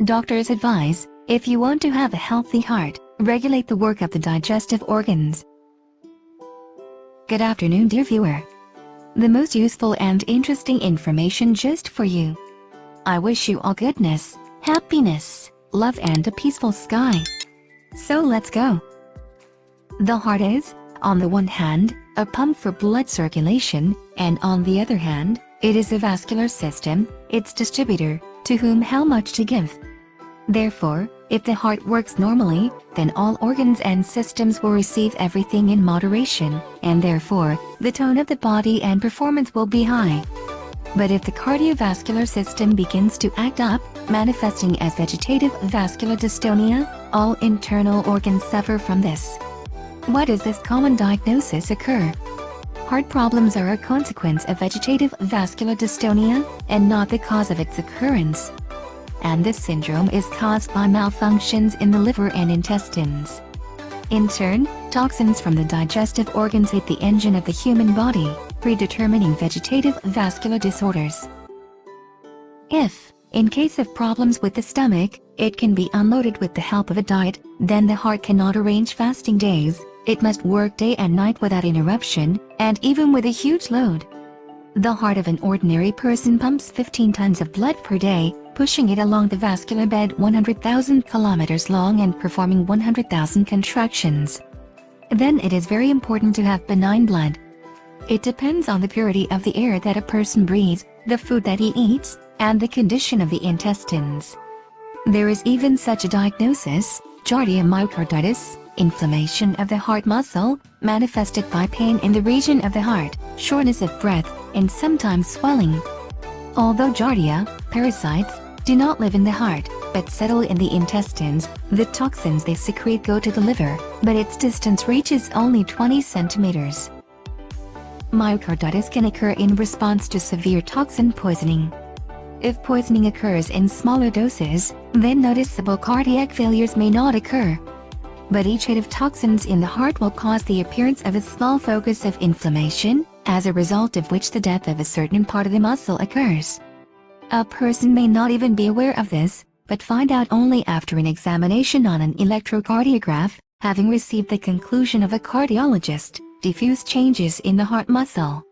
Doctors advise, if you want to have a healthy heart, regulate the work of the digestive organs. Good afternoon, dear viewer. The most useful and interesting information just for you. I wish you all goodness, happiness, love and a peaceful sky. So let's go. The heart is, on the one hand, a pump for blood circulation, and on the other hand, it is a vascular system, its distributor, to whom how much to give. Therefore, if the heart works normally, then all organs and systems will receive everything in moderation, and therefore, the tone of the body and performance will be high. But if the cardiovascular system begins to act up, manifesting as vegetative-vascular dystonia, all internal organs suffer from this. Why does this common diagnosis occur? Heart problems are a consequence of vegetative-vascular dystonia, and not the cause of its occurrence. And this syndrome is caused by malfunctions in the liver and intestines. In turn, toxins from the digestive organs hit the engine of the human body, predetermining vegetative-vascular disorders. If, in case of problems with the stomach, it can be unloaded with the help of a diet, then the heart cannot arrange fasting days, it must work day and night without interruption, and even with a huge load. The heart of an ordinary person pumps 15 tons of blood per day, pushing it along the vascular bed 100,000 kilometers long and performing 100,000 contractions. Then it is very important to have benign blood. It depends on the purity of the air that a person breathes, the food that he eats, and the condition of the intestines. There is even such a diagnosis, giardia myocarditis, inflammation of the heart muscle, manifested by pain in the region of the heart, shortness of breath, and sometimes swelling. Although giardia, parasites, do not live in the heart, but settle in the intestines, the toxins they secrete go to the liver, but its distance reaches only 20 centimeters. Myocarditis can occur in response to severe toxin poisoning. If poisoning occurs in smaller doses, then noticeable cardiac failures may not occur. But each hit of toxins in the heart will cause the appearance of a small focus of inflammation, as a result of which the death of a certain part of the muscle occurs. A person may not even be aware of this, but find out only after an examination on an electrocardiograph, having received the conclusion of a cardiologist, diffuse changes in the heart muscle.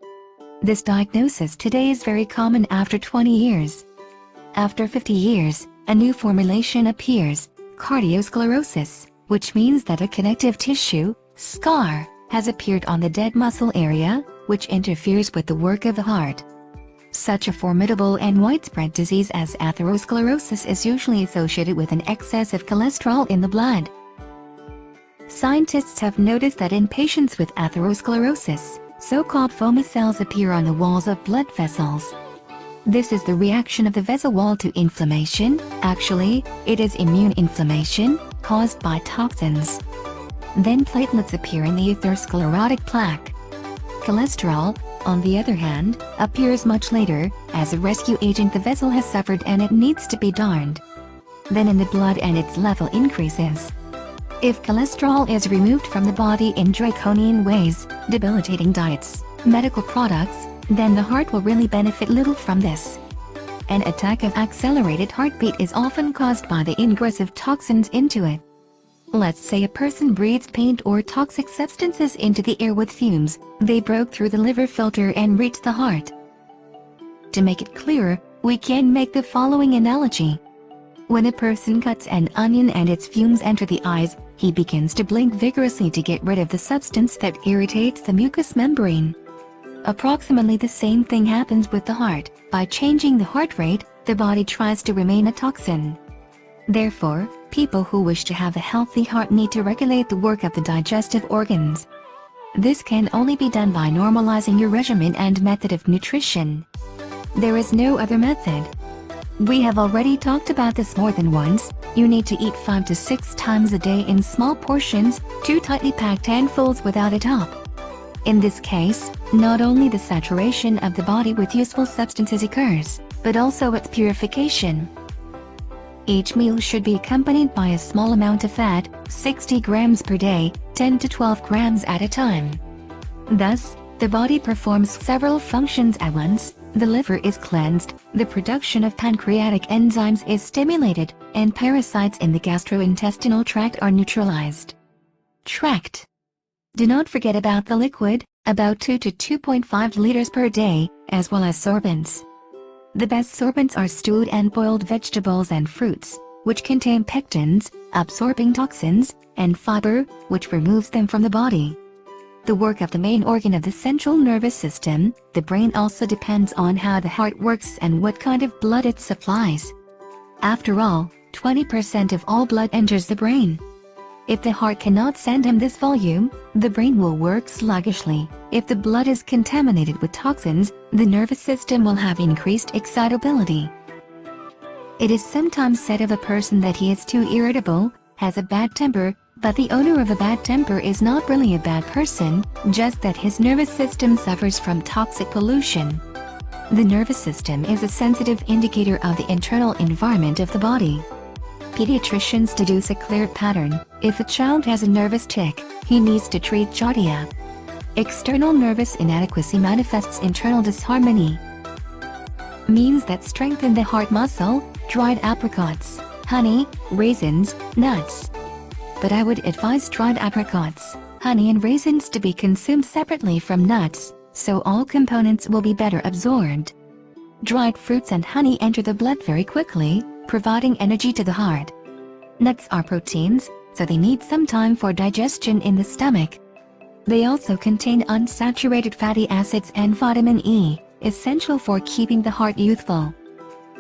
This diagnosis today is very common after 20 years. After 50 years, a new formulation appears, cardiosclerosis, which means that a connective tissue, scar, has appeared on the dead muscle area, which interferes with the work of the heart. Such a formidable and widespread disease as atherosclerosis is usually associated with an excess of cholesterol in the blood. Scientists have noticed that in patients with atherosclerosis, so-called foamy cells appear on the walls of blood vessels. This is the reaction of the vessel wall to inflammation. Actually, it is immune inflammation, caused by toxins. Then platelets appear in the atherosclerotic plaque. Cholesterol, on the other hand, appears much later, as a rescue agent the vessel has suffered and it needs to be darned. Then in the blood and its level increases. If cholesterol is removed from the body in draconian ways, debilitating diets, medical products, then the heart will really benefit little from this. An attack of accelerated heartbeat is often caused by the ingress of toxins into it. Let's say a person breathes paint or toxic substances into the air with fumes, they broke through the liver filter and reached the heart. To make it clearer, we can make the following analogy. When a person cuts an onion and its fumes enter the eyes, he begins to blink vigorously to get rid of the substance that irritates the mucous membrane. Approximately the same thing happens with the heart. By changing the heart rate, the body tries to remain a toxin. Therefore, people who wish to have a healthy heart need to regulate the work of the digestive organs. This can only be done by normalizing your regimen and method of nutrition. There is no other method. We have already talked about this more than once. You need to eat 5 to 6 times a day in small portions, 2 tightly packed handfuls without a top. In this case, not only the saturation of the body with useful substances occurs, but also its purification. Each meal should be accompanied by a small amount of fat, 60 grams per day, 10 to 12 grams at a time. Thus, the body performs several functions at once, The liver is cleansed, the production of pancreatic enzymes is stimulated, and parasites in the gastrointestinal tract are neutralized. Do not forget about the liquid, about 2 to 2.5 liters per day, as well as sorbents. The best sorbents are stewed and boiled vegetables and fruits, which contain pectins, absorbing toxins, and fiber, which removes them from the body. The work of the main organ of the central nervous system, the brain, also depends on how the heart works and what kind of blood it supplies. After all, 20% of all blood enters the brain. If the heart cannot send him this volume, the brain will work sluggishly. If the blood is contaminated with toxins, the nervous system will have increased excitability. It is sometimes said of a person that he is too irritable, has a bad temper, but the owner of a bad temper is not really a bad person, just that his nervous system suffers from toxic pollution. The nervous system is a sensitive indicator of the internal environment of the body. Pediatricians deduce a clear pattern. If a child has a nervous tic, he needs to treat giardia. External nervous inadequacy manifests internal disharmony. Means that strengthen the heart muscle: dried apricots, honey, raisins, nuts. But I would advise dried apricots, honey and raisins to be consumed separately from nuts, so all components will be better absorbed. Dried fruits and honey enter the blood very quickly, providing energy to the heart. Nuts are proteins, so they need some time for digestion in the stomach. They also contain unsaturated fatty acids and vitamin E, essential for keeping the heart youthful.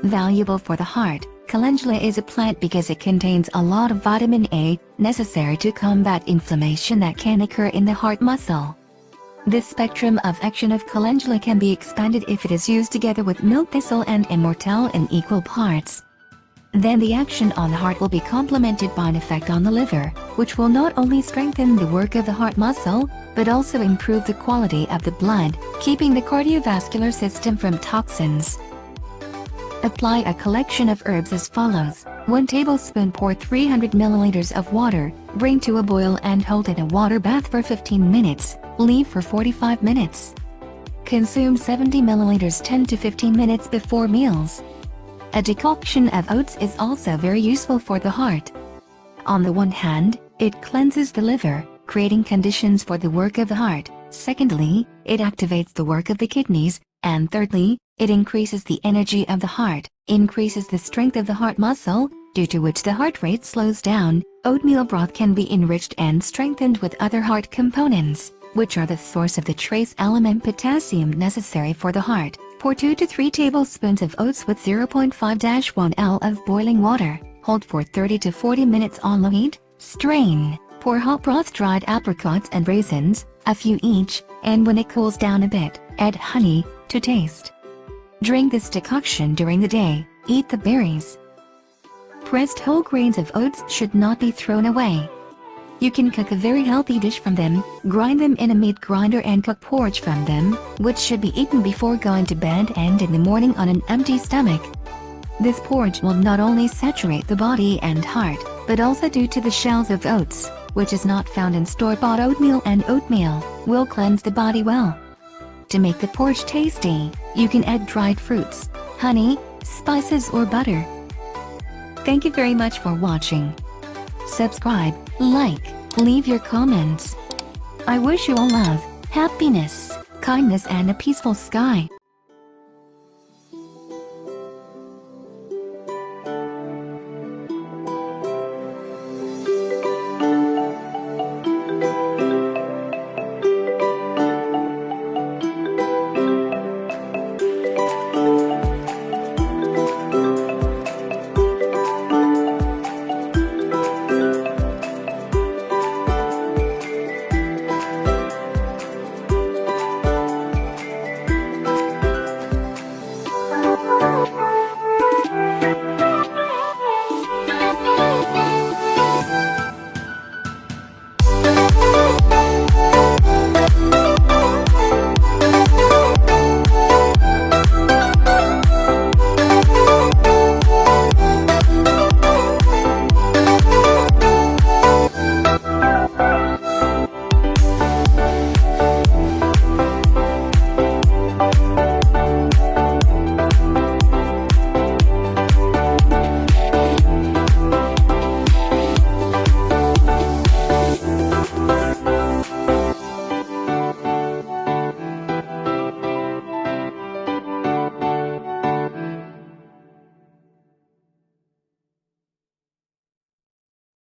Valuable for the heart, calendula is a plant because it contains a lot of vitamin A, necessary to combat inflammation that can occur in the heart muscle. This spectrum of action of calendula can be expanded if it is used together with milk thistle and immortelle in equal parts. Then the action on the heart will be complemented by an effect on the liver, which will not only strengthen the work of the heart muscle, but also improve the quality of the blood, keeping the cardiovascular system from toxins. Apply a collection of herbs as follows. 1 tablespoon. Pour 300 milliliters of water, bring to a boil and hold in a water bath for 15 minutes, leave for 45 minutes. Consume 70 milliliters 10 to 15 minutes before meals. A decoction of oats is also very useful for the heart. On the one hand, it cleanses the liver, creating conditions for the work of the heart. Secondly, it activates the work of the kidneys. And thirdly, it increases the energy of the heart, increases the strength of the heart muscle, due to which the heart rate slows down. Oatmeal broth can be enriched and strengthened with other heart components, which are the source of the trace element potassium necessary for the heart. Pour 2 to 3 tablespoons of oats with 0.5-1 L of boiling water. Hold for 30 to 40 minutes on low heat. Strain. Pour hot broth, dried apricots and raisins, a few each, and when it cools down a bit, add honey to taste. Drink this decoction during the day. Eat the berries. Pressed whole grains of oats should not be thrown away. You can cook a very healthy dish from them, grind them in a meat grinder and cook porridge from them, which should be eaten before going to bed and in the morning on an empty stomach. This porridge will not only saturate the body and heart, but also due to the shells of oats, which is not found in store-bought oatmeal, and oatmeal will cleanse the body well. To make the porridge tasty, you can add dried fruits, honey, spices or butter. Thank you very much for watching. Subscribe, like, leave your comments. I wish you all love, happiness, kindness and a peaceful sky.